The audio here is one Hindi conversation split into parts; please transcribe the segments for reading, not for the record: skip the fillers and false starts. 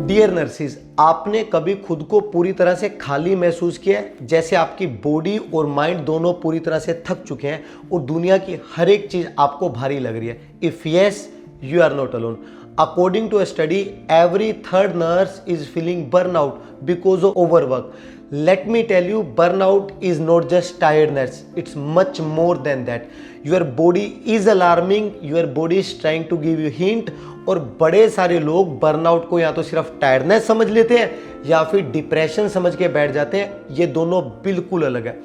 डियर नर्सिस, आपने कभी खुद को पूरी तरह से खाली महसूस किया है, जैसे आपकी बॉडी और माइंड दोनों पूरी तरह से थक चुके हैं और दुनिया की हर एक चीज आपको भारी लग रही है? If yes, you are not alone. According to a study, every third nurse is feeling burnout because of overwork. Let me tell you, burnout is not just tiredness, it's much more than that. Your body is alarming, your body is trying to give you hint. और बड़े सारे लोग बर्नआउट को या तो सिर्फ टायर्डनेस समझ लेते हैं या फिर डिप्रेशन समझ के बैठ जाते हैं. ये दोनों बिल्कुल अलग है.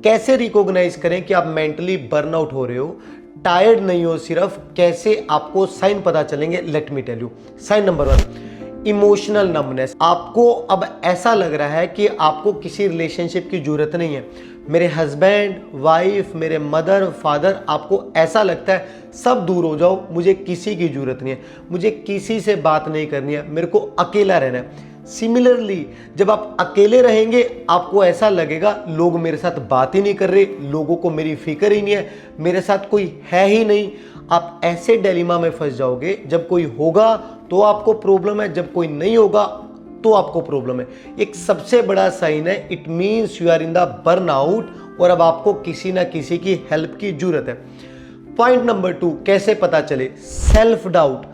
कैसे रिकॉग्नाइज करें कि आप मेंटली बर्नआउट हो रहे हो, टायर्ड नहीं हो सिर्फ, कैसे आपको साइन पता चलेंगे? Let me tell you. Sign number 1, emotional numbness. आपको अब ऐसा लग रहा है कि आपको किसी रिलेशनशिप की जरूरत नहीं है. मेरे हस्बैंड, वाइफ, मेरे मदर, फादर, आपको ऐसा लगता है सब दूर हो जाओ, मुझे किसी की जरूरत नहीं है, मुझे किसी से बात नहीं करनी है, मेरे को अकेला रहना है. सिमिलरली जब आप अकेले रहेंगे आपको ऐसा लगेगा लोग मेरे साथ बात ही नहीं कर रहे, लोगों को मेरी फिक्र ही नहीं है, मेरे साथ कोई है ही नहीं. आप ऐसे डिलेमा में फंस जाओगे, जब कोई होगा तो आपको प्रॉब्लम है, जब कोई नहीं होगा तो आपको प्रॉब्लम है. एक सबसे बड़ा साइन है, it means you are in the burnout और अब आपको किसी ना किसी की हेल्प की जरूरत है. पॉइंट नंबर 2, कैसे पता चले? Self doubt.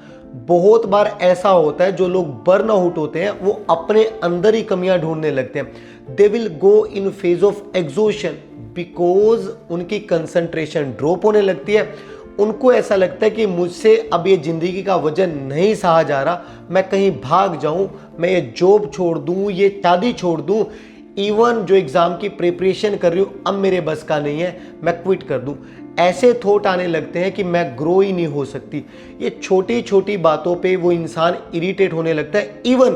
बहुत बार ऐसा होता है जो लोग बर्न आउट होते हैं वो अपने अंदर ही कमियां ढूंढने लगते हैं. They will go in phase of exhaustion because उनकी कंसंट्रेशन ड्रॉप होने लगती है. उनको ऐसा लगता है कि मुझसे अब ये जिंदगी का वजन नहीं सहा जा रहा, मैं कहीं भाग जाऊं, मैं ये जॉब छोड़ दूं, ये शादी छोड़ दूं, इवन जो एग्जाम की प्रिपरेशन कर रही हूं अब मेरे बस का नहीं है, मैं क्विट कर दूं. ऐसे थॉट आने लगते हैं कि मैं ग्रो ही नहीं हो सकती. ये छोटी छोटी बातों पे वो इंसान इरिटेट होने लगता है, इवन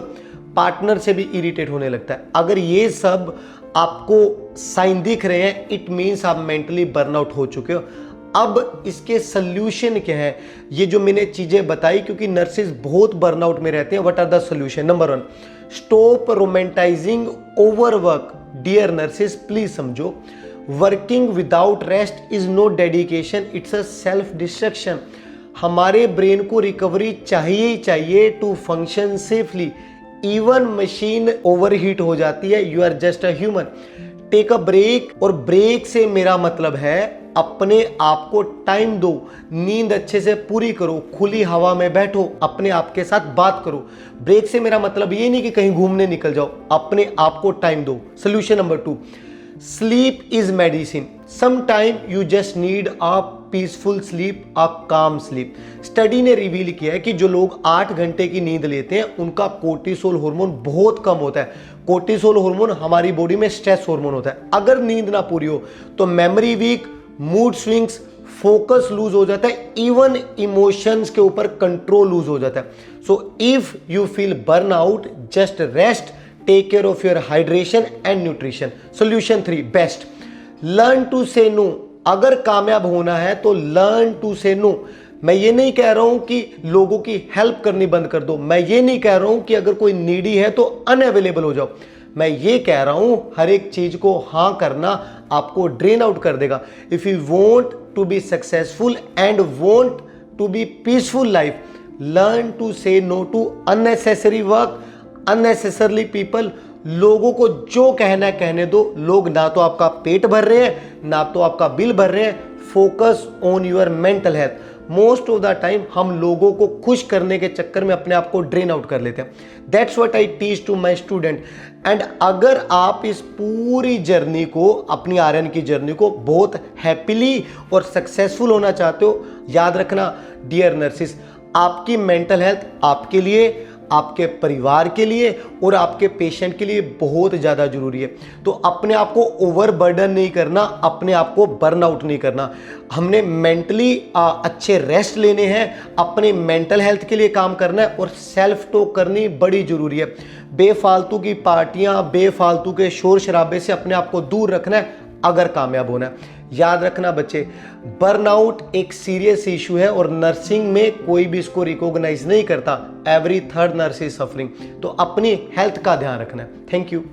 पार्टनर से भी इरिटेट होने लगता है. अगर ये सब आपको साइन दिख रहे हैं, इट मीन्स आप मेंटली बर्नआउट हो चुके हो. अब इसके सल्यूशन क्या है? ये जो मैंने चीजें बताई, क्योंकि नर्सेज बहुत बर्नआउट में रहते हैं. What are the solution? Number 1, stop romanticising overwork. Dear nurses, please समझो, working without rest is no dedication, it's a self destruction. हमारे ब्रेन को रिकवरी चाहिए ही चाहिए to function safely. Even machine overheat हो जाती है, you are just a human. Take a break. और ब्रेक से मेरा मतलब है अपने आप को टाइम दो, नींद अच्छे से पूरी करो, खुली हवा में बैठो, अपने आप के साथ बात करो. ब्रेक से मेरा मतलब ये नहीं कि कहीं घूमने निकल जाओ, अपने आप को टाइम दो. Solution number 2, sleep is medicine. Some time you just need a peaceful sleep, a calm sleep. Study ने रिवील किया है कि जो लोग 8 घंटे की नींद लेते हैं उनका कोर्टिसोल हार्मोन बहुत कम होता है. कोर्टिसोल हार्मोन हमारी बॉडी में स्ट्रेस हार्मोन होता है. अगर नींद ना पूरी हो तो memory weak, mood swings, focus lose हो जाता है, इवन इमोशंस के ऊपर कंट्रोल लूज हो जाता है. So if you feel burn out, just rest, take care of your hydration and nutrition. Solution 3, best, learn to say no. अगर कामयाब होना है तो लर्न टू से नो. मैं ये नहीं कह रहा हूं कि लोगों की हेल्प करनी बंद कर दो, मैं ये नहीं कह रहा हूं कि अगर कोई नीडी है तो अनअवेलेबल हो जाओ. मैं ये कह रहा हूं हर एक चीज को हां करना आपको ड्रेन आउट कर देगा. If you want to be successful and want to be peaceful life, learn to say no to unnecessary work, unnecessarily people. लोगों को जो कहना है कहने दो. लोग ना तो आपका पेट भर रहे हैं ना तो आपका बिल भर रहे हैं. Focus on your mental health. Most of the time हम लोगों को खुश करने के चक्कर में अपने आप को ड्रेन आउट कर लेते हैं. That's what I teach to my student. And अगर आप इस पूरी जर्नी को, अपनी आर्यन की जर्नी को बहुत हैप्पीली और सक्सेसफुल होना चाहते हो, याद रखना डियर नर्सिस, आपकी मेंटल हेल्थ आपके लिए, आपके परिवार के लिए और आपके पेशेंट के लिए बहुत ज़्यादा जरूरी है. तो अपने आप को ओवरबर्डन नहीं करना, अपने आप को बर्नआउट नहीं करना. हमने मेंटली अच्छे रेस्ट लेने हैं, अपने मेंटल हेल्थ के लिए काम करना है और सेल्फ टॉक करनी बड़ी जरूरी है. बेफालतू की पार्टियां, बेफालतू के शोर शराबे से अपने आप को दूर रखना है अगर कामयाब होना है. याद रखना बच्चे, बर्नआउट एक सीरियस इशू है और नर्सिंग में कोई भी इसको रिकॉग्नाइज नहीं करता. Every third nurse is suffering. तो अपनी हेल्थ का ध्यान रखना है. Thank you.